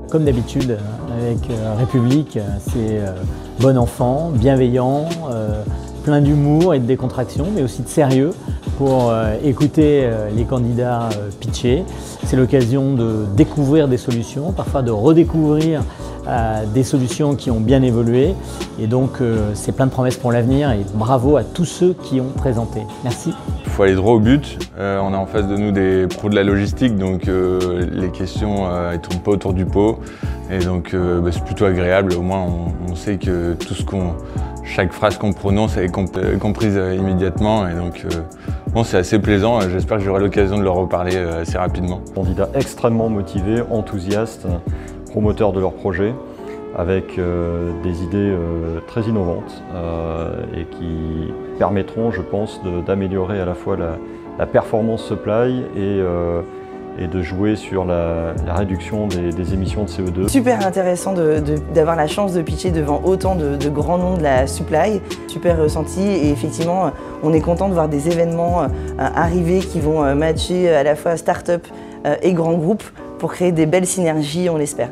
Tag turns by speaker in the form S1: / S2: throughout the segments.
S1: comme d'habitude avec République, c'est bon enfant, bienveillant, plein d'humour et de décontraction, mais aussi de sérieux pour écouter les candidats pitcher. C'est l'occasion de découvrir des solutions, parfois de redécouvrir des solutions qui ont bien évolué. Et donc c'est plein de promesses pour l'avenir et bravo à tous ceux qui ont présenté. Merci.
S2: Il faut aller droit au but. On a en face de nous des pros de la logistique, donc les questions ne tournent pas autour du pot. Et donc c'est plutôt agréable, au moins on sait que chaque phrase qu'on prononce est comprise immédiatement. Et donc bon, c'est assez plaisant, j'espère que j'aurai l'occasion de leur reparler assez rapidement.
S3: Candidats extrêmement motivés, enthousiastes, promoteurs de leur projet, avec des idées très innovantes et qui permettront, je pense, d'améliorer à la fois la performance supply et de jouer sur la réduction des émissions de CO2.
S4: Super intéressant d'avoir la chance de pitcher devant autant de grands noms de la supply. Super ressenti et effectivement, on est content de voir des événements arriver qui vont matcher à la fois start-up et grands groupes pour créer des belles synergies, on l'espère.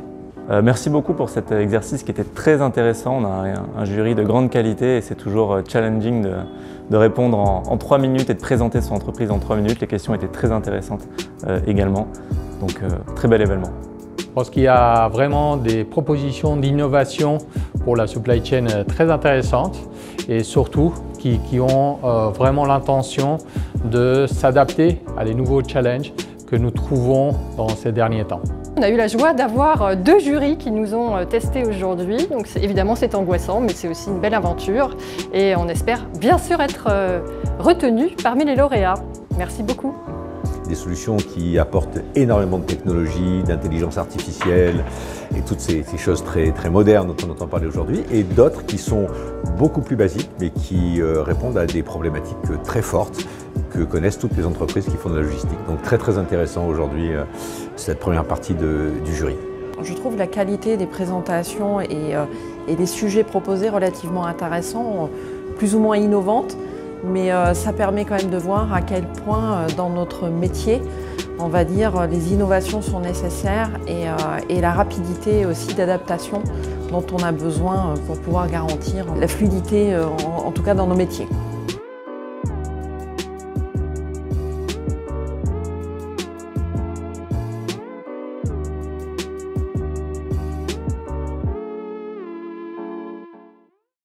S5: Merci beaucoup pour cet exercice qui était très intéressant. On a un jury de grande qualité et c'est toujours challenging de répondre en 3 minutes et de présenter son entreprise en 3 minutes. Les questions étaient très intéressantes également. Donc très bel événement.
S6: Je pense qu'il y a vraiment des propositions d'innovation pour la supply chain très intéressantes et surtout qui ont vraiment l'intention de s'adapter à des nouveaux challenges que nous trouvons dans ces derniers temps.
S7: On a eu la joie d'avoir 2 jurys qui nous ont testés aujourd'hui. Donc évidemment c'est angoissant, mais c'est aussi une belle aventure. Et on espère bien sûr être retenus parmi les lauréats. Merci beaucoup.
S8: Des solutions qui apportent énormément de technologie, d'intelligence artificielle et toutes ces choses très modernes dont on entend parler aujourd'hui, et d'autres qui sont beaucoup plus basiques mais qui répondent à des problématiques très fortes que connaissent toutes les entreprises qui font de la logistique. Donc très intéressant aujourd'hui cette première partie du jury.
S9: Je trouve la qualité des présentations et des sujets proposés relativement intéressants, plus ou moins innovantes, mais ça permet quand même de voir à quel point dans notre métier, on va dire, les innovations sont nécessaires et la rapidité aussi d'adaptation dont on a besoin pour pouvoir garantir la fluidité, en tout cas dans nos métiers.